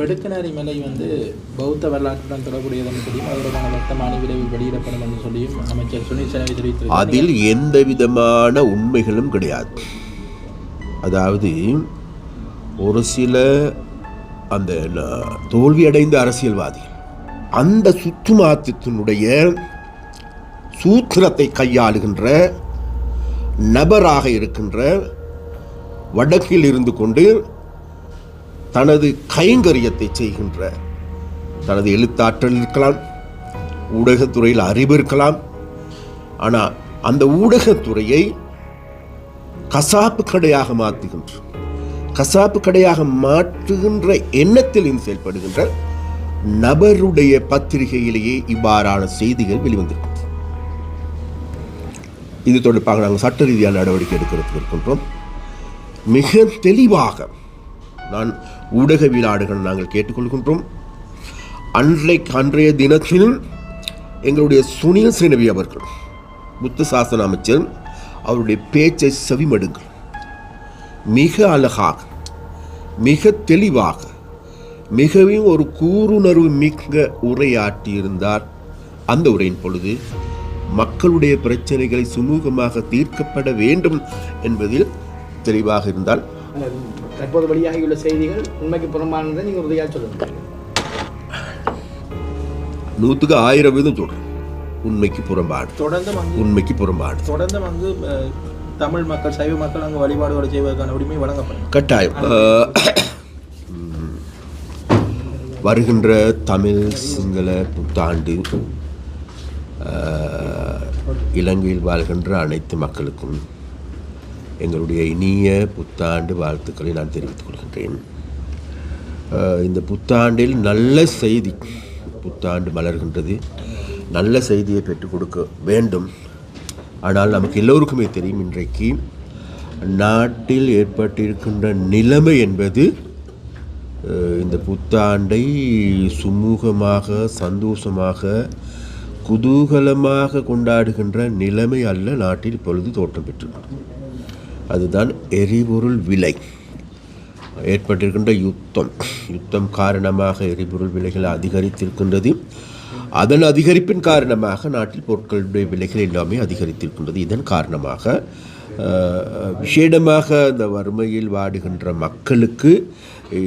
வெடுக்கனாரி மலை வந்து பௌத்த வரலாற்றுடன் தொடர்புடையதுன்னு தெரியும். அதற்கான வர்த்தமானி விரைவில் வெளியிடப்படும் என்று சொல்லியும் அமைச்சர் சுனில் செனவி தெரிவித்திருக்கிறார். அதில் எந்த விதமான உண்மைகளும் கிடையாது. அதாவது ஒரு சில அந்த தோல்வியடைந்த அரசியல்வாதிகள் அந்த சுற்றுமாற்றத்தினுடைய சூத்திரத்தை கையாளுகின்ற நபராக இருக்கின்ற வடக்கில் இருந்து கொண்டு தனது கைங்கரியத்தை செய்கின்ற தனது எழுத்தாற்றல் இருக்கலாம், ஊடகத்துறையில் அறிவு இருக்கலாம். ஆனால் அந்த ஊடகத்துறையை கசாப்பு கடையாக மாற்றுகின்ற எண்ணத்தில் இருந்து செயல்படுகின்ற நபருடைய பத்திரிகையிலேயே இவ்வாறான செய்திகள் வெளிவந்திருக்கும். இது தொடர்பாக நாங்கள் சட்ட ரீதியான நடவடிக்கை எடுக்கிறதுக்கு இருக்கின்றோம். மிக தெளிவாக நான் ஊடகவியலாளர்கள் நாங்கள் கேட்டுக்கொள்கின்றோம். அன்றைய தினத்தில் எங்களுடைய சுனில் செனவி அவர்கள், புத்த சாசன அமைச்சர், அவருடைய பேச்சை செவிமடுங்கள். மிக அழகாக, மிக தெளிவாக, மிகவும் ஒரு கூருணர்வு மிக்க உரையாற்றியிருந்தார். அந்த உரையின் பொழுது மக்களுடைய பிரச்சனைகளை சுமூகமாக தீர்க்கப்பட வேண்டும் என்பதில் தெளிவாக இருந்தால், தற்போது வெளியாகியுள்ள செய்திகள் உண்மைக்கு புறம்பானதை நீங்கள் உறுதியாக சொல்லுங்கள். 100% சொல்றேன். உண்மைக்கு புறம்பாடு, உண்மைக்கு புறம்பாடு. தொடர்ந்து தமிழ் மக்கள், சைவ மக்கள் அங்கு வழிபாடுகளை செய்வதற்கான உரிமை வழங்கப்படும். கட்டாயம். வருகின்ற தமிழ் சிங்கள புத்தாண்டு இலங்கையில் வாழ்கின்ற அனைத்து மக்களுக்கும் எங்களுடைய இனிய புத்தாண்டு வாழ்த்துக்களை நான் தெரிவித்துக் கொள்கின்றேன். இந்த புத்தாண்டில் நல்ல செய்தி, புத்தாண்டு மலர்கின்றது, நல்ல செய்தியை பெற்றுக் கொடுக்க வேண்டும். ஆனால் நமக்கு எல்லோருக்குமே தெரியும், இன்றைக்கு நாட்டில் ஏற்பட்டிருக்கின்ற நிலைமை என்பது இந்த புத்தாண்டை சுமூகமாக, சந்தோஷமாக, குதூகலமாக கொண்டாடுகின்ற நிலைமை அல்ல நாட்டில் இப்பொழுது தோற்றம் பெற்றிருக்கிறது. அதுதான் எரிபொருள் விலை ஏற்பட்டிருக்கின்ற யுத்தம் காரணமாக எரிபொருள் விலைகள் அதிகரித்திருக்கின்றது. அதன் அதிகரிப்பின் காரணமாக நாட்டில் பொருட்களுடைய விலைகள் எல்லாமே அதிகரித்திருக்கின்றது. இதன் காரணமாக விசேடமாக இந்த வறுமையில் வாடுகின்ற மக்களுக்கு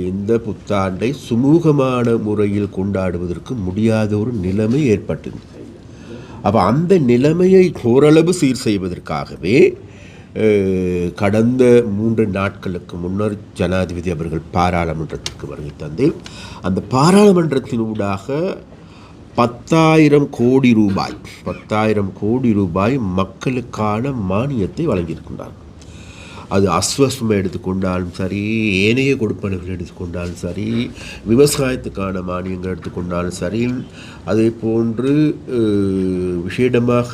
இந்த புத்தாண்டை சுமூகமான முறையில் கொண்டாடுவதற்கு முடியாத ஒரு நிலைமை ஏற்பட்டது. அப்போ அந்த நிலைமையை ஓரளவு சீர் செய்வதற்காகவே கடந்த 3 நாட்களுக்கு முன்னர் ஜனாதிபதி அவர்கள் பாராளுமன்றத்திற்கு வருகை தந்து அந்த பாராளுமன்றத்தினூடாக 10,000 கோடி ரூபாய் மக்களுக்கான மானியத்தை வழங்கியிருக்கின்றார். அது அஸ்வஸ்மை எடுத்துக்கொண்டாலும் சரி, ஏனைய கொடுப்பனர்கள் எடுத்துக்கொண்டாலும் சரி, விவசாயத்துக்கான மானியங்கள் எடுத்துக்கொண்டாலும் சரி, அதே போன்று விசேடமாக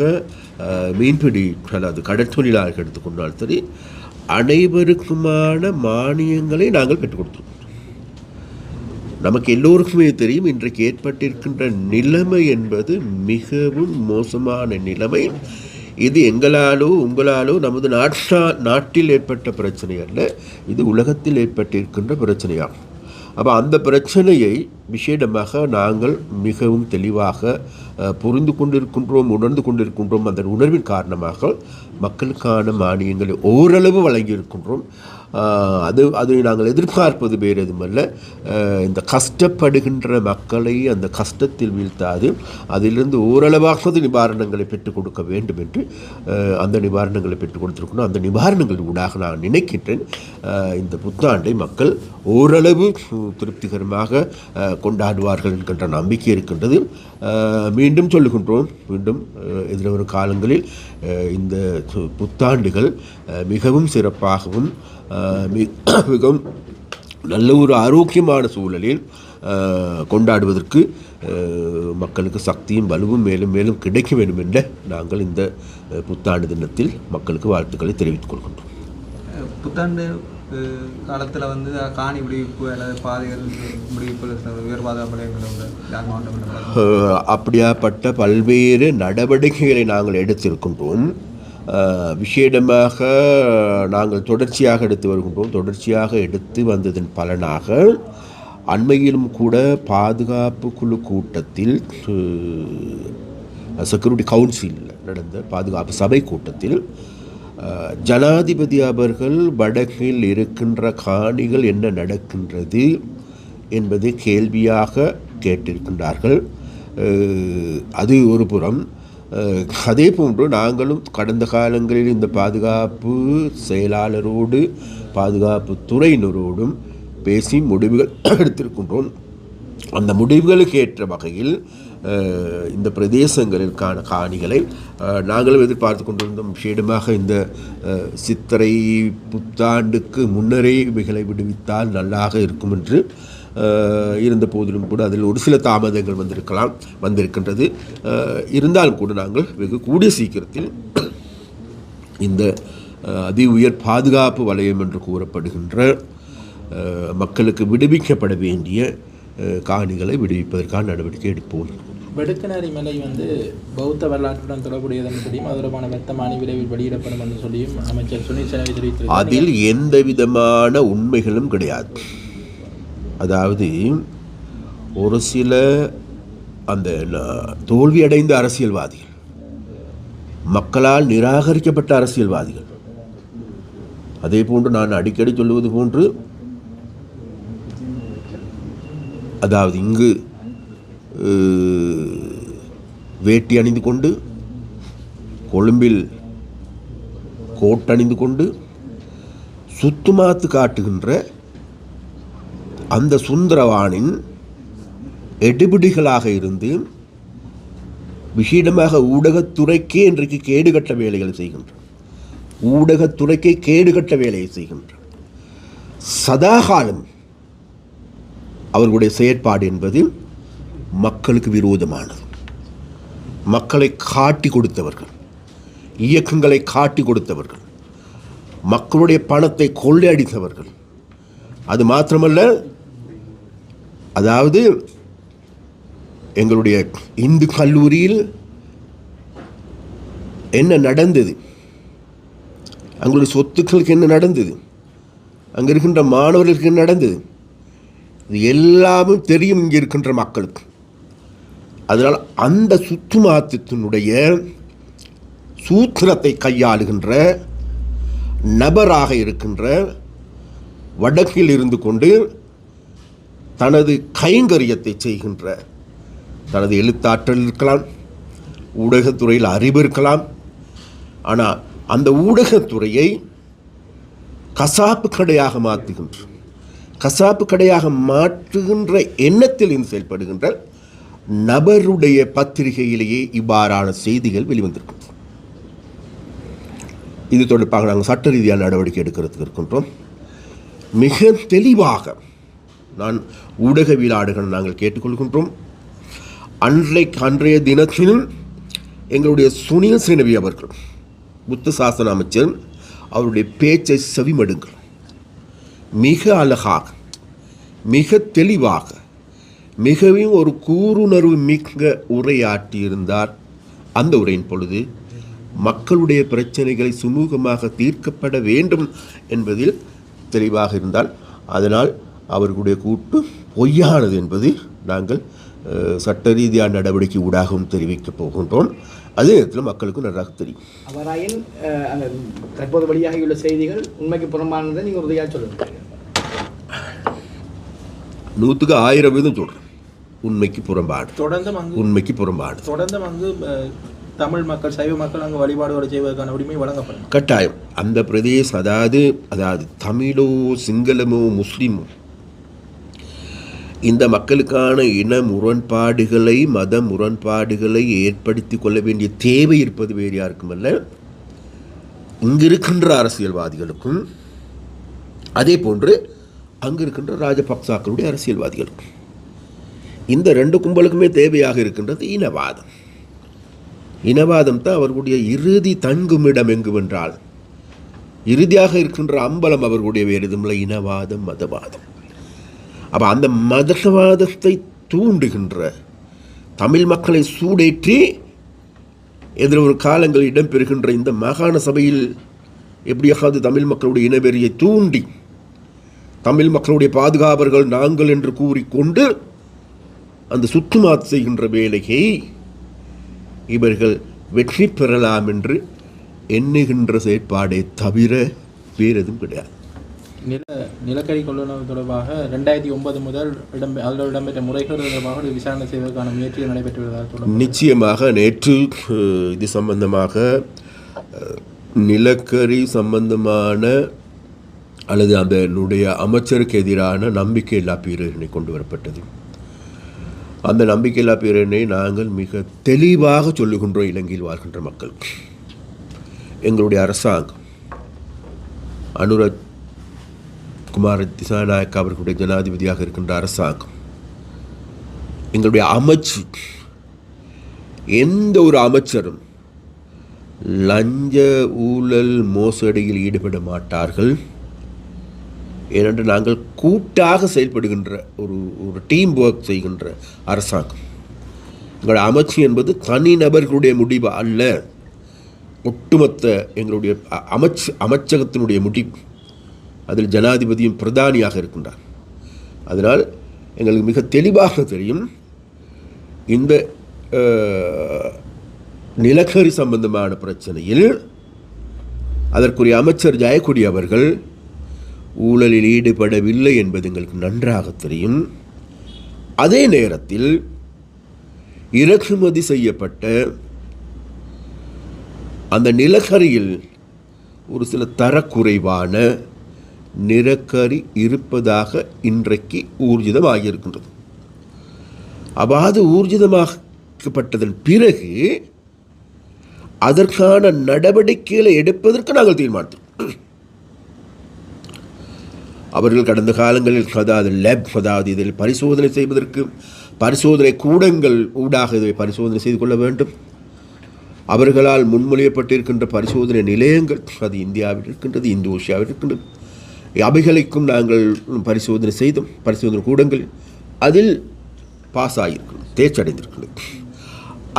மீன்பிடி அல்லது கடற்தொழிலாளர்கள் எடுத்துக்கொண்டாலும் சரி, அனைவருக்குமான மானியங்களை நாங்கள் பெற்றுக் கொடுத்தோம். நமக்கு எல்லோருக்குமே தெரியும், இன்றைக்கு ஏற்பட்டிருக்கின்ற நிலைமை என்பது மிகவும் மோசமான நிலைமை. இது எங்களாலோ உங்களாலோ நமது நாட்டில் ஏற்பட்ட பிரச்சனை அல்ல, இது உலகத்தில் ஏற்பட்டிருக்கின்ற பிரச்சனையாகும். அப்போ அந்த பிரச்சனையை விசேடமாக நாங்கள் மிகவும் தெளிவாக புரிந்து கொண்டிருக்கின்றோம், உணர்ந்து கொண்டிருக்கின்றோம். அந்த உணர்வின் காரணமாக மக்களுக்கான மானியங்களை ஓரளவு வழங்கியிருக்கின்றோம். அதை நாங்கள் எதிர்பார்ப்பது வேறு எதுவுமல்ல. இந்த கஷ்டப்படுகின்ற மக்களை அந்த கஷ்டத்தில் வீழ்த்தாது அதிலிருந்து ஓரளவாக நிவாரணங்களை பெற்றுக் கொடுக்க வேண்டும் என்று அந்த நிவாரணங்களை பெற்றுக் கொடுத்திருக்கணும். அந்த நிவாரணங்கள் ஊடாக நான் நினைக்கின்றேன் இந்த புத்தாண்டை மக்கள் ஓரளவு திருப்திகரமாக கொண்டாடுவார்கள் என்கின்ற நம்பிக்கை இருக்கின்றது. மீண்டும் சொல்லுகின்றோம், மீண்டும் எதிர்வரும் காலங்களில் இந்த புத்தாண்டுகள் மிகவும் சிறப்பாகவும் மிகவும் நல்ல ஒரு ஆரோக்கியமான சூழலில் கொண்டாடுவதற்கு மக்களுக்கு சக்தியும் வலுவும் மேலும் மேலும் கிடைக்க வேண்டும் என்ற நாங்கள் இந்த புத்தாண்டு தினத்தில் மக்களுக்கு வாழ்த்துக்களை தெரிவித்துக் கொள்கின்றோம். புத்தாண்டு காலத்தில் காணி விடுவிப்பு அல்லது பாதைகள் விடுவிப்பு உயர் அப்படியாப்பட்ட பல்வேறு நடவடிக்கைகளை நாங்கள் எடுத்திருக்கின்றோம். விசேடமாக நாங்கள் தொடர்ச்சியாக எடுத்து வருகின்றோம். தொடர்ச்சியாக எடுத்து வந்ததன் பலனாக அண்மையிலும் கூட பாதுகாப்பு குழு கூட்டத்தில் செக்யூரிட்டி கவுன்சிலில் நடந்த பாதுகாப்பு சபை கூட்டத்தில் ஜனாதிபதி அவர்கள் வடக்கில் இருக்கின்ற காணிகள் என்ன நடக்கின்றது என்பதை கேள்வியாக கேட்டிருக்கின்றார்கள். அது ஒரு புறம். அதே போன்று நாங்களும் கடந்த காலங்களில் இந்த பாதுகாப்பு செயலாளரோடு பாதுகாப்பு துறையினரோடும் பேசி முடிவுகள் எடுத்திருக்கின்றோம். அந்த முடிவுகளுக்கு ஏற்ற வகையில் இந்த பிரதேசங்களுக்கான காணிகளை நாங்களும் எதிர்பார்த்து கொண்டிருந்தோம். விஷேடமாக இந்த சித்திரை புத்தாண்டுக்கு முன்னரே இவைகளை விடுவித்தால் நல்லாக இருக்கும் என்று இருந்த போதிலும் கூட அதில் ஒரு சில தாமதங்கள் வந்திருக்கின்றது. இருந்தாலும் கூட நாங்கள் வெகு கூடிய சீக்கிரத்தில் இந்த அதி உயர் பாதுகாப்பு வலயம் என்று கூறப்படுகின்ற மக்களுக்கு விடுவிக்கப்பட வேண்டிய காணிகளை விடுவிப்பதற்கான நடவடிக்கை எடுப்போம். வெடுக்கனாரி மலை பௌத்த வரலாற்றுடன் தொடர்புடையதன் தெரியும். அது தொடர்பான வர்த்தமானி விரைவில் வெளியிடப்படும் என்று சொல்லியும் அமைச்சர் சுனில் செனவி தெரிவித்தார். அதில் எந்த விதமான உண்மைகளும் கிடையாது. அதாவது ஒரு சில அந்த தோல்வியடைந்த அரசியல்வாதிகள், மக்களால் நிராகரிக்கப்பட்ட அரசியல்வாதிகள், அதே போன்று நான் அடிக்கடி சொல்லுவது போன்று, அதாவது இங்கு வேட்டி அணிந்து கொண்டு, கொழும்பில் கோட்டணிந்து கொண்டு சுத்துமாத்து காட்டுகின்ற அந்த சுந்தரவானின் எடுபிடிகளாக இருந்து விஷேடமாக ஊடகத்துறைக்கே இன்றைக்கு கேடுகட்ட வேலைகளை செய்கின்ற, ஊடகத்துறைக்கே கேடுகட்ட வேலையை செய்கின்ற சதாகாலம் அவர்களுடைய செயற்பாடு என்பது மக்களுக்கு விரோதமானது. மக்களை காட்டி கொடுத்தவர்கள், இயக்கங்களை காட்டி கொடுத்தவர்கள், மக்களுடைய பணத்தை கொள்ளையடித்தவர்கள். அது மாத்திரமல்ல, அதாவது எங்களுடைய இந்து கல்லூரியில் என்ன நடந்தது, அங்களுடைய சொத்துக்களுக்கு என்ன நடந்தது, அங்கே இருக்கின்ற மாணவர்களுக்கு என்ன நடந்தது, இது எல்லாமும் தெரியும் இங்கே இருக்கின்ற மக்களுக்கு. அதனால் அந்த சுத்துமாத்தினுடைய சூத்திரத்தை கையாளுகின்ற நபராக இருக்கின்ற, வடக்கில் இருந்து கொண்டு தனது கைங்கரியத்தை செய்கின்ற, தனது எழுத்தாற்றல் இருக்கலாம், ஊடகத்துறையில் அறிவு இருக்கலாம், ஆனால் அந்த ஊடகத்துறையை கசாப்பு கடையாக மாற்றுகின்ற எண்ணத்தில் இருந்து செயல்படுகின்ற நபருடைய பத்திரிகையிலேயே இவ்வாறான செய்திகள் வெளிவந்திருக்கும். இது தொடர்பாக நாங்கள் சட்ட ரீதியான நடவடிக்கை எடுக்கிறதுக்கு இருக்கின்றோம். மிக தெளிவாக நான் ஊடகவியலாளர்கள் நாங்கள் கேட்டுக்கொள்கின்றோம். அன்றைய தினத்திலும் எங்களுடைய சுனில் செனவி அவர்கள், புத்த சாசன அமைச்சர், அவருடைய பேச்சை செவிமடுங்கள். மிக அழகாக, மிக தெளிவாக, மிகவும் ஒரு கூருணர்வு மிக்க உரையாற்றியிருந்தார். அந்த உரையின் பொழுது மக்களுடைய பிரச்சனைகளை சுமூகமாக தீர்க்கப்பட வேண்டும் என்பதில் தெளிவாக இருந்தால், அதனால் அவர்களுடைய கூட்டு பொய்யானது என்பது நாங்கள் சட்ட ரீதியான நடவடிக்கை ஊடாகவும் தெரிவிக்கப் போகின்றோம். அதே நேரத்தில் மக்களுக்கும் நன்றாக தெரியும். அவராயின் அந்த தற்போது வெளியாகியுள்ள செய்திகள் உண்மைக்கு புறம்பானதை நீங்கள் உறுதியாக சொல்லுங்கள். 100க்கு 1000% சொல்கிறேன். உண்மைக்கு புறம்பாடு, உண்மைக்கு புறம்பாடு. தொடர்ந்து தமிழ் மக்கள், சைவ மக்கள் அங்கே வழிபாடுகளை செய்வதற்கான உரிமை வழங்கப்படும் கட்டாயம். அந்த பிரதேசம், அதாவது தமிழோ சிங்களமோ முஸ்லீமோ, இந்த மக்களுக்கான இன முரண்பாடுகளை, மத முரண்பாடுகளை ஏற்படுத்தி கொள்ள வேண்டிய தேவை இருப்பது வேறு யாருக்கும் அல்ல, இங்கிருக்கின்ற அரசியல்வாதிகளுக்கும், அதே போன்று அங்கு இருக்கின்ற ராஜபக்சாக்களுடைய அரசியல்வாதிகளுக்கும். இந்த 2 கும்பலுக்குமே தேவையாக இருக்கின்றது இனவாதம். இனவாதம் தான் அவர்களுடைய இறுதி தங்குமிடம் எங்குவென்றால், இறுதியாக இருக்கின்ற அம்பலம் அவர்களுடைய வேறு எதுவுமில்லை, இனவாதம், மதவாதம். அப்போ அந்த மதவாதத்தை தூண்டுகின்ற, தமிழ் மக்களை சூடேற்றி எதிர்வரு காலங்களில் இடம்பெறுகின்ற இந்த மாகாண சபையில் எப்படியாவது தமிழ் மக்களுடைய இனவெறியை தூண்டி தமிழ் மக்களுடைய பாதுகாவலர்கள் நாங்கள் என்று கூறிக்கொண்டு அந்த சுற்றுமாத்து செய்கின்ற வேலையை இவர்கள் வெற்றி பெறலாம் என்று எண்ணுகின்ற செயற்பாடே தவிர வேறு எதுவும் கிடையாது. நிலக்கரி கொள்ளுணர்வு தொடர்பாக 2009 முதல் அதில் இடம்பெற்ற முறைகேடு தொடர்பாக விசாரணை செய்வதற்கான முயற்சிகள் நடைபெற்று வருவதாக நிச்சயமாக நேற்று இது சம்பந்தமாக நிலக்கரி சம்பந்தமான அல்லது அதனுடைய அமைச்சருக்கு எதிரான நம்பிக்கையில்லா பிரேரணை கொண்டு வரப்பட்டது. அந்த நம்பிக்கையில்லா பிரேரணை நாங்கள் மிக தெளிவாக சொல்லுகின்றோம். இலங்கையில் வாழ்கின்ற மக்கள், எங்களுடைய அரசாங்கம் அனுரத் குமார திசாநாயக் அவர்களுடைய ஜனாதிபதியாக இருக்கின்ற அரசாங்கம், எங்களுடைய அமைச்சு, எந்த ஒரு அமைச்சரும் லஞ்ச ஊழல் மோசடியில் ஈடுபட மாட்டார்கள். ஏனென்று நாங்கள் கூட்டாக செயல்படுகின்ற ஒரு டீம் ஒர்க் செய்கின்ற அரசாங்கம். எங்களுடைய அமைச்சு என்பது தனிநபர்களுடைய முடிவு அல்ல, ஒட்டுமொத்த எங்களுடைய அமைச்சகத்தினுடைய முடிவு. அதில் ஜனாதிபதியும் பிரதானியாக இருக்கின்றார். அதனால் எங்களுக்கு மிக தெளிவாக தெரியும், இந்த நிலக்கரி சம்பந்தமான பிரச்சனையில் அதற்குரிய அமைச்சர் ஜெயக்குடி அவர்கள் ஊழலில் ஈடுபடவில்லை என்பது எங்களுக்கு நன்றாக தெரியும். அதே நேரத்தில் இறக்குமதி செய்யப்பட்ட அந்த நிலக்கரியில் ஒரு சில தரக்குறைவான நிலக்கரி இருப்பதாக இன்றைக்கு ஊர்ஜிதமாகியிருக்கின்றது. அவ்வாறு ஊர்ஜிதமாக்கப்பட்டதன் பிறகு அதற்கான நடவடிக்கைகளை எடுப்பதற்கு நாங்கள் தீர்மானித்தோம். அவர்கள் கடந்த காலங்களில் அதாவது இதில் பரிசோதனை செய்வதற்கு பரிசோதனை கூடங்கள் ஊடாக இதை பரிசோதனை செய்து கொள்ள வேண்டும். அவர்களால் முன்மொழியப்பட்டிருக்கின்ற பரிசோதனை நிலையங்கள் அது இந்தியாவில் இருக்கின்றது, இந்தோனேஷியாவில் இருக்கின்றது. அவைகளுக்கும் நாங்கள் பரிசோதனை செய்தோம். பரிசோதனை கூடங்கள் அதில் பாஸ் ஆகியிருக்கிறது, தேர்ச்சடைந்திருக்கிறது.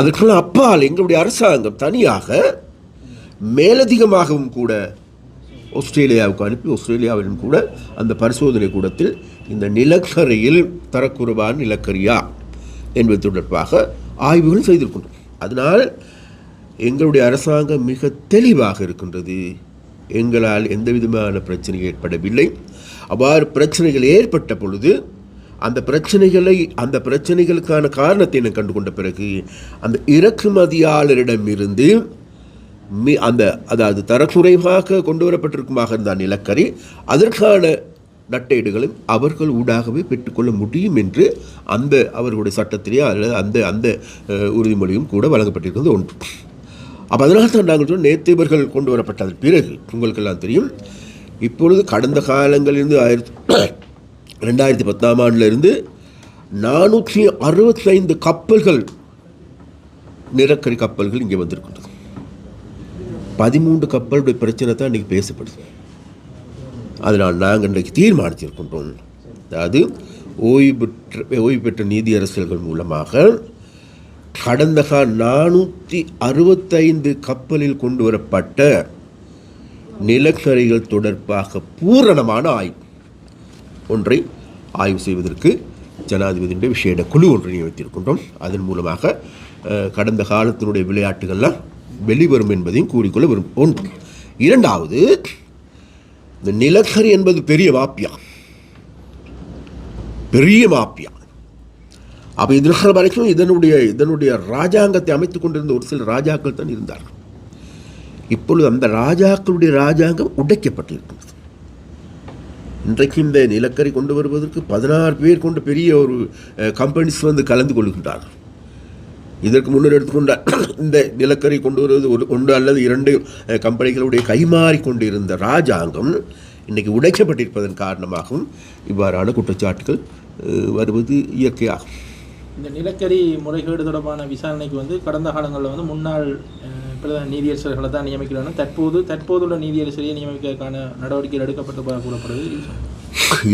அதற்கெல்லாம் அப்பால் எங்களுடைய அரசாங்கம் தனியாக மேலதிகமாகவும் கூட ஆஸ்திரேலியாவுக்கு அனுப்பி ஆஸ்திரேலியாவிலும் கூட அந்த பரிசோதனை கூடத்தில் இந்த நிலக்கரியில் தரக்குறைவான நிலக்கரியா என்பது தொடர்பாக ஆய்வுகள் செய்திருக்கின்றோம். அதனால் எங்களுடைய அரசாங்கம் மிக தெளிவாக இருக்கின்றது. எங்களால் எந்த விதமான பிரச்சனை ஏற்படவில்லை. அவ்வாறு பிரச்சனைகள் ஏற்பட்ட பொழுது அந்த பிரச்சனைகளுக்கான காரணத்தை நான் கண்டுகொண்ட பிறகு அந்த இறக்குமதியாளரிடமிருந்து அதாவது தரக்குறைவாக கொண்டு வரப்பட்டிருக்குமாக இருந்தால் நிலக்கரி, அதற்கான நட்டேடுகளும் அவர்கள் ஊடாகவே பெற்றுக்கொள்ள முடியும் என்று அந்த அவர்களுடைய சட்டத்திலேயே அல்லது அந்த உறுதிமொழியும் கூட வழங்கப்பட்டிருக்கிறது ஒன்று. அப்போ அதனால் தான் நாங்கள் நேற்று இவர்கள் கொண்டு வரப்பட்டதன் பிறகு உங்களுக்கெல்லாம் தெரியும், இப்பொழுது கடந்த காலங்களிலிருந்து 2010ஆம் ஆண்டிலிருந்து 465 கப்பல்கள் நிலக்கரி கப்பல்கள் இங்கே வந்திருக்கின்றது. 13 கப்பலுடைய பிரச்சனை தான் இன்றைக்கி பேசப்படுது. அதனால் நாங்கள் இன்றைக்கு தீர்மானித்திருக்கின்றோம், அதாவது ஓய்வு பெற்ற நீதியரசர்கள் மூலமாக கடந்த 465 கப்பலில் கொண்டு வரப்பட்ட நிலக்கரிகள் தொடர்பாக பூரணமான ஒன்றை ஆய்வு செய்வதற்கு ஜனாதிபதியுடைய விசேட குழு ஒன்றை நியமித்திருக்கின்றோம். அதன் மூலமாக கடந்த காலத்தினுடைய விளையாட்டுகள்லாம் வெளிவரும் என்பதையும் கூறிக்கொள்ள விரும்பும். ஒன்று. இரண்டாவது, இந்த நிலக்கரி என்பது பெரிய மாப்பியா. அப்போ இதனால் வரைக்கும் இதனுடைய ராஜாங்கத்தை அமைத்துக் கொண்டிருந்த ஒரு சில ராஜாக்கள் தான் இருந்தார்கள். இப்பொழுது அந்த ராஜாக்களுடைய ராஜாங்கம் உடைக்கப்பட்டிருக்கிறது. இன்றைக்கு இந்த நிலக்கரி கொண்டு வருவதற்கு 16 பேர் கொண்ட பெரிய ஒரு கம்பெனிஸ் வந்து கலந்து கொள்கின்றார்கள். இதற்கு முன்னர் எடுத்துக்கொண்ட இந்த நிலக்கரி கொண்டு வருவது ஒன்று அல்லது 2 கம்பெனிகளுடைய கைமாறி கொண்டிருந்த ராஜாங்கம் இன்றைக்கு உடைக்கப்பட்டிருப்பதன் காரணமாகவும் இவ்வாறான குற்றச்சாட்டுகள் வருவது இயற்கையாகும். இந்த நிலக்கரி முறைகேடு தொடர்பான விசாரணைக்கு வந்து கடந்த காலங்களில் வந்து முன்னாள் பிரதான நீதியரசர்களை தான் நியமிக்கிறாங்க. தற்போதுள்ள நீதியரசரையை நியமிப்பதற்கான நடவடிக்கைகள் எடுக்கப்பட்டு கூறப்படுது.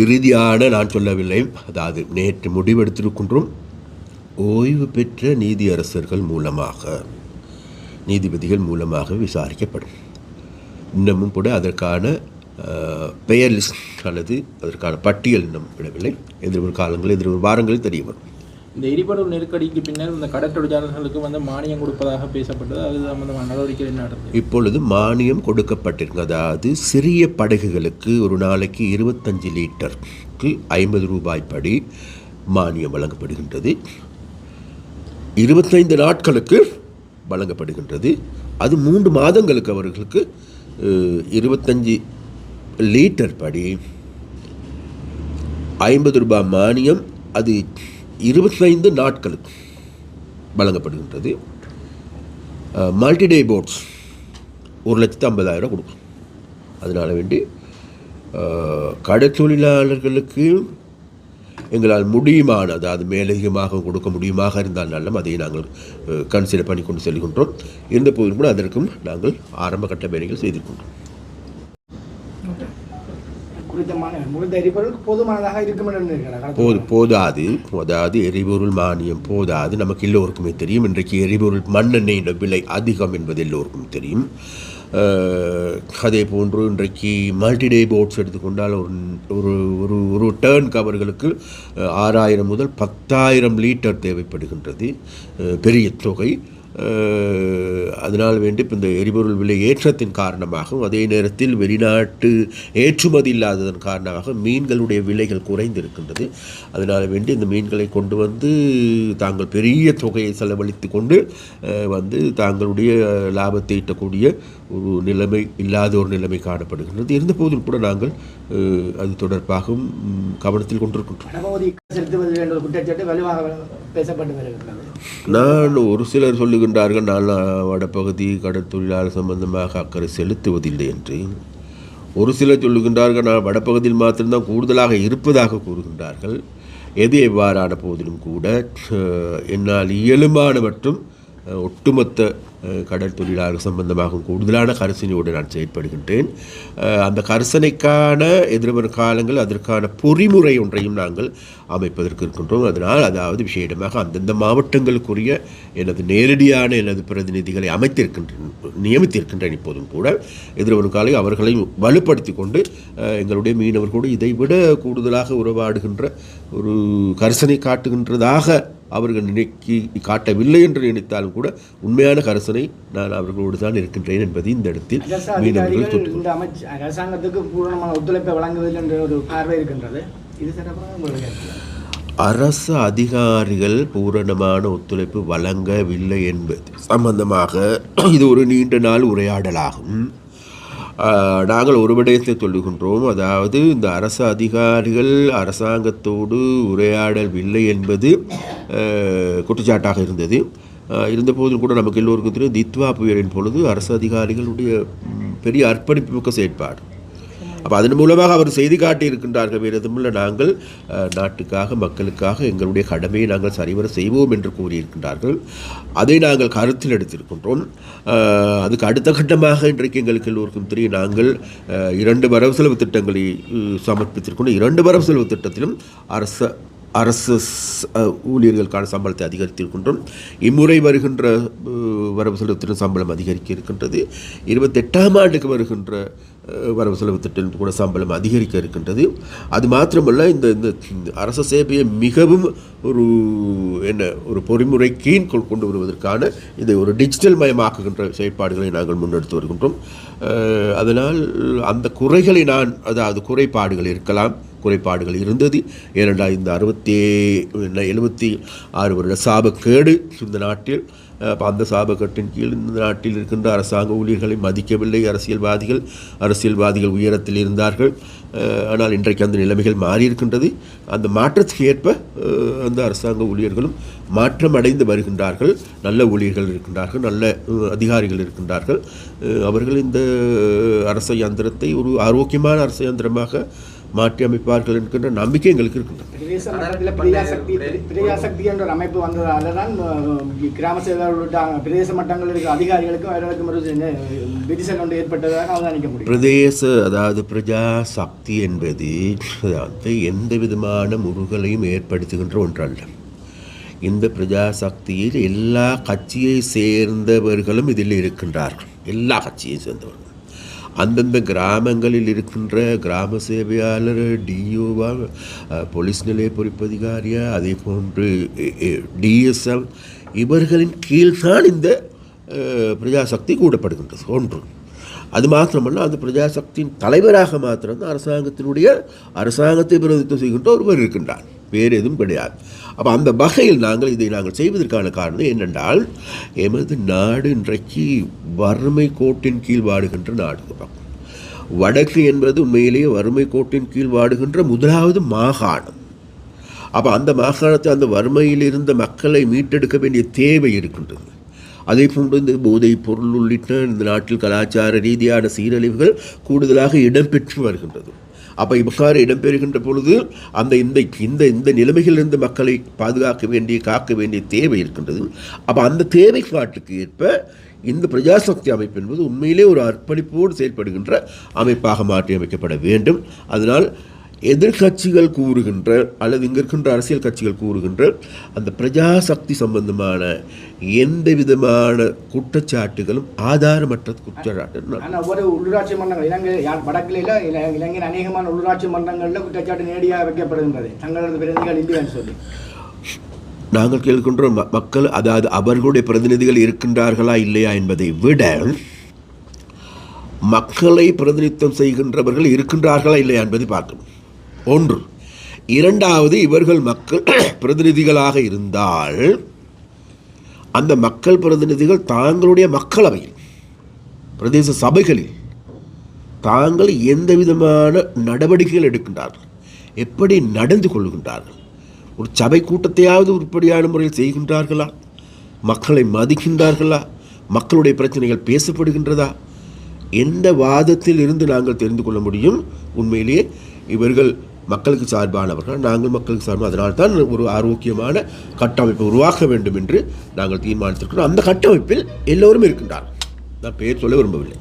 இறுதியான நான் சொல்லவில்லை, அதாவது நேற்று முடிவெடுத்திருக்கின்றோம். ஓய்வு பெற்ற நீதியரசர்கள் மூலமாக, நீதிபதிகள் மூலமாக விசாரிக்கப்படும். இன்னமும் கூட அதற்கான பெயர் லிஸ்ட் அல்லது அதற்கான பட்டியல் நம் விடவில்லை. எதிர்வரும் காலங்களில் எதிர்வரும் வாரங்களில் தெரிய வரும். இந்த எரிபொருள் நெருக்கடிக்கு பின்னர் இந்த கடற்றொழிலாளர்களுக்கு வந்து மானியம் கொடுப்பதாக பேசப்பட்டது. அது சம்பந்தமான நடவடிக்கை என்ன நடந்தது? இப்பொழுது மானியம் கொடுக்கப்பட்டிருக்கு. அதாவது சிறிய படகுகளுக்கு ஒரு நாளைக்கு 25 லிட்டருக்கு 50 ரூபாய் படி மானியம் வழங்கப்படுகின்றது. 25 நாட்களுக்கு வழங்கப்படுகின்றது. அது 3 மாதங்களுக்கு அவர்களுக்கு 25 லிட்டர் படி 50 ரூபாய் மானியம். அது 25 நாட்களுக்கு வழங்கப்படுகின்றது. மல்டிடே போட்ஸ் 1,50,000 கொடுக்கும். அதனால் வேண்டி கடற்தொழிலாளர்களுக்கு எங்களால் முடியுமான, அதாவது மேலதிகமாக கொடுக்க முடியுமாக இருந்தால் நல்லம், அதை நாங்கள் கன்சிடர் பண்ணி கொண்டு செல்கின்றோம். இருந்த போதிலும் கூட அதற்கும் நாங்கள் ஆரம்ப கட்ட வேலைகள் செய்திருக்கின்றோம். போதாது. அதாவது எரிபொருள் மானியம் போதாது. நமக்கு எல்லோருக்குமே தெரியும். இன்றைக்கு எரிபொருள் மண்ணெண்ணெயின் விலை அதிகம் என்பது எல்லோருக்கும் தெரியும். அதே போன்று இன்றைக்கு மல்டிடே போட்ஸ் எடுத்துக்கொண்டால் ஒரு ஒரு ஒரு டர்ன் கவர்களுக்கு 6,000 முதல் 10,000 லிட்டர் தேவைப்படுகின்றது. பெரிய தொகை. அதனால் வேண்டி இப்போ இந்த எரிபொருள் விலை ஏற்றத்தின் காரணமாகவும் அதே நேரத்தில் வெளிநாட்டு ஏற்றுமதி இல்லாததன் காரணமாக மீன்களுடைய விலைகள் குறைந்திருக்கின்றது. அதனால் வேண்டி இந்த மீன்களை கொண்டு வந்து தாங்கள் பெரிய தொகையை செலவழித்து கொண்டு வந்து தாங்களுடைய லாபத்தை ஈட்டக்கூடிய ஒரு நிலைமை இல்லாத ஒரு நிலைமை காணப்படுகின்றது. இருந்த போதிலும் கூட நாங்கள் அது தொடர்பாகவும் கவனத்தில் கொண்டிருக்கின்றோம். நான் ஒரு சிலர் சொல்லுகின்றார்கள் நான் வடப்பகுதி கடற்தொழிலாளர் சம்பந்தமாக அக்கறை செலுத்துவதில்லை என்று. ஒரு சிலர் சொல்லுகின்றார்கள் நான் வடப்பகுதியில் மாத்திரம்தான் கூடுதலாக இருப்பதாக கூறுகின்றார்கள். எது எவ்வாறான போதிலும் கூட என்னால் இயலுமான மற்றும் ஒட்டுமொத்த கடற்தொழிலாளர் சம்பந்தமாக கூடுதலான கரிசனையோடு நான் செயற்படுகின்றேன். அந்த கரிசனைக்கான எதிர்வரும் காலங்கள் அதற்கான பொறிமுறை ஒன்றையும் நாங்கள் அமைப்பதற்கு இருக்கின்றோம். அதனால் அதாவது விசேடமாக அந்தந்த மாவட்டங்களுக்குரிய எனது நேரடியான எனது பிரதிநிதிகளை நியமித்திருக்கின்றேன். இப்போதும் கூட எதிர்வரும் காலை அவர்களை வலுப்படுத்தி கொண்டு எங்களுடைய மீனவர்களோடு இதைவிட கூடுதலாக உறவாடுகின்ற ஒரு கரிசனை காட்டுகின்றதாக அவர்கள் காட்டவில்லை என்று நினைத்தாலும் கூட உண்மையான கரிசனை நான் அவர்களோடு தான் இருக்கின்றேன் என்பதை இந்த இடத்தில் அரசாங்கத்துக்கு பூரணமான ஒத்துழைப்பை வழங்குவதில் என்ற ஒரு பார்வை இருக்கின்றது. அரசு அதிகாரிகள் பூரணமான ஒத்துழைப்பு வழங்கவில்லை என்பது சம்பந்தமாக இது ஒரு நீண்ட நாள் உரையாடலாகும். நாங்கள் ஒரு விடயத்தை சொல்லுகின்றோம். அதாவது இந்த அரசு அதிகாரிகள் அரசாங்கத்தோடு உரையாடவில்லை என்பது குற்றச்சாட்டாக இருந்தது. இருந்தபோதும் கூட நமக்கு எல்லோருக்கும் தெரியும் தித்வா புயலின் பொழுது அரசு அதிகாரிகளுடைய பெரிய அர்ப்பணிப்பு மிக்க செயற்பாடு. அப்போ அதன் மூலமாக அவர் செய்தி காட்டியிருக்கின்றார்கள். வேறு எதுவுமில்லை, நாங்கள் நாட்டுக்காக மக்களுக்காக எங்களுடைய கடமையை நாங்கள் சரிவர செய்வோம் என்று கூறியிருக்கின்றார்கள். அதை நாங்கள் கருத்தில் எடுத்திருக்கின்றோம். அதுக்கு அடுத்த கட்டமாக இன்றைக்கு எங்களுக்கு எல்லோருக்கும் தெரியும் நாங்கள் 2 வரவு செலவு திட்டங்களை சமர்ப்பித்திருக்கின்றோம். 2 வரவு செலவு திட்டத்திலும் அரசு ஊழியர்களுக்கான சம்பளத்தை அதிகரித்திருக்கின்றோம். இம்முறை வருகின்ற வரவு செலவு திட்டம் சம்பளம் அதிகரிக்க இருக்கின்றது. 28ஆம் ஆண்டுக்கு வருகின்ற வரவு செலவு திட்டம் கூட சம்பளம் அதிகரிக்க இருக்கின்றது. அது மாத்திரமல்ல, இந்த அரசு சேவையை மிகவும் ஒரு பொறிமுறை கீழ் கொண்டு வருவதற்கான இதை ஒரு டிஜிட்டல் மயமாக்குகின்ற செயற்பாடுகளை நாங்கள் முன்னெடுத்து வருகின்றோம். அதனால் அந்த குறைகளை அதாவது குறைபாடுகள் இருக்கலாம், குறைபாடுகள் இருந்தது. ஏனென்றால் இந்த 76 வருட சாபக்கேடு இந்த நாட்டில், அந்த சாபக்கட்டின் கீழ் இந்த நாட்டில் இருக்கின்ற அரசாங்க ஊழியர்களை மதிக்கவில்லை அரசியல்வாதிகள் உயரத்தில் இருந்தார்கள். ஆனால் இன்றைக்கு அந்த நிலைமைகள் மாறியிருக்கின்றது. அந்த மாற்றத்துக்கு ஏற்ப அந்த அரசாங்க ஊழியர்களும் மாற்றம் அடைந்து வருகின்றார்கள். நல்ல ஊழியர்கள் இருக்கின்றார்கள், நல்ல அதிகாரிகள் இருக்கின்றார்கள். அவர்கள் இந்த அரச யந்திரத்தை ஒரு ஆரோக்கியமான அரச யந்திரமாக மாற்றி அமைப்பார்கள் என்கின்ற நம்பிக்கை எங்களுக்கு இருக்கின்றது. பிரஜாசக்தி என்ற அமைப்பு வந்ததால தான் கிராம சேவர்கள் பிரதேச மட்டங்களில் இருக்கிற அதிகாரிகளுக்கும் அவர்களுக்கும் ஒரு விதிசல் ஒன்று ஏற்பட்டதாக அவதானிக்க முடியும். அதாவது பிரஜாசக்தி என்பது எந்த விதமான முருகலையும் ஏற்படுத்துகின்ற ஒன்றல்ல. இந்த பிரஜாசக்தியில் எல்லா கட்சியை சேர்ந்தவர்களும் இதில் இருக்கின்றார்கள். எல்லா கட்சியை சேர்ந்தவர்கள். அந்தந்த கிராமங்களில் இருக்கின்ற கிராம சேவையாளர், டிஓவா, போலீஸ் நிலைய பொறுப்பதிகாரியா, அதே போன்று டிஎஸ்எம், இவர்களின் கீழ்தான் இந்த பிரஜாசக்தி கூடப்படுகின்றது. ஒன்று. அது மாத்திரமல்ல, அந்த பிரஜாசக்தியின் தலைவராக மாத்திரம்தான் அரசாங்கத்தை பிரதிநிதித்துவம் செய்கின்ற ஒருவர் இருக்கின்றார், வேறு எதுவும் கிடையாது. அப்போ அந்த வகையில் இதை நாங்கள் செய்வதற்கான காரணம் என்னென்றால், எமது நாடு இன்றைக்கு வறுமை கோட்டின் கீழ் வாடுகின்ற நாடு. வடக்கு என்பது உண்மையிலேயே வறுமை கோட்டின் கீழ் வாடுகின்ற முதலாவது மாகாணம். அப்போ அந்த மாகாணத்தை, அந்த வறுமையில் இருந்த மக்களை மீட்டெடுக்க வேண்டிய தேவை இருக்கின்றது. அதே போன்று இந்த போதைப் பொருள் உள்ளிட்ட இந்த நாட்டில் கலாச்சார ரீதியான சீரழிவுகள் கூடுதலாக இடம்பெற்று வருகின்றது. அப்போ இவ்வாறு இடம்பெறுகின்ற பொழுது இந்த நிலைமைகளிலிருந்து மக்களை காக்க வேண்டிய தேவை இருக்கின்றது. அப்போ அந்த தேவைப்பாட்டுக்கு ஏற்ப இந்த பிரஜாசக்தி அமைப்பு என்பது உண்மையிலே ஒரு அர்ப்பணிப்போடு செயல்படுகின்ற அமைப்பாக மாற்றி அமைக்கப்பட வேண்டும். அதனால் எதிர்கட்சிகள் கூறுகின்ற அல்லது இங்கே இருக்கின்ற அரசியல் கட்சிகள் கூறுகின்ற அந்த பிரஜாசக்தி சம்பந்தமான எந்த விதமான குற்றச்சாட்டுகளும் ஆதாரமற்ற குற்றச்சாட்டு. ஒரு உள்ளூராட்சி மன்றங்கள் இலங்கையின் அநேகமான உள்ளூராட்சி மன்றங்களில் குற்றச்சாட்டு நேரடியாக வைக்கப்படுகின்றது, தங்களது பிரதிநிதிகள் இல்லைன்னு சொல்லி. நாங்கள் கேட்கின்ற மக்கள், அதாவது அவர்களுடைய பிரதிநிதிகள் இருக்கின்றார்களா இல்லையா என்பதை விட மக்களை பிரதிநிதித்துவம் செய்கின்றவர்கள் இருக்கின்றார்களா இல்லையா என்பதை பார்க்கணும். ஒன்று. இரண்டாவது, இவர்கள் மக்கள் பிரதிநிதிகளாக இருந்தால் அந்த மக்கள் பிரதிநிதிகள் தாங்களுடைய மக்களவையில், பிரதேச சபைகளில் தாங்கள் எந்த விதமான நடவடிக்கைகள் எடுக்கின்றார்கள், எப்படி நடந்து கொள்கின்றார்கள், ஒரு சபை கூட்டத்தையாவது உருப்படியான முறையில் செய்கின்றார்களா, மக்களை மதிக்கின்றார்களா, மக்களுடைய பிரச்சனைகள் பேசப்படுகின்றதா, எந்த வாதத்தில் இருந்து நாங்கள் தெரிந்து கொள்ள முடியும் உண்மையிலேயே இவர்கள் மக்களுக்கு சார்பானவர்கள், நாங்கள் மக்களுக்கு சார்பாக. அதனால்தான் ஒரு ஆரோக்கியமான கட்டமைப்பை உருவாக்க வேண்டும் என்று நாங்கள் தீர்மானித்திருக்கிறோம். அந்த கட்டமைப்பில் எல்லோரும் இருக்கின்றார்கள். நான் பெயர் சொல்ல விரும்பவில்லை.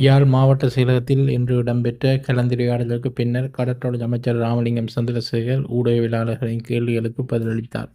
யாழ் மாவட்ட செயலகத்தில் இன்று இடம்பெற்ற கலந்துரையாடலுக்கு பின்னர் கடற்றொழில் அமைச்சர் ராமலிங்கம் சந்திரசேகர் ஊடகவியலாளர்களின் கேள்விகளுக்கு பதிலளித்தார்.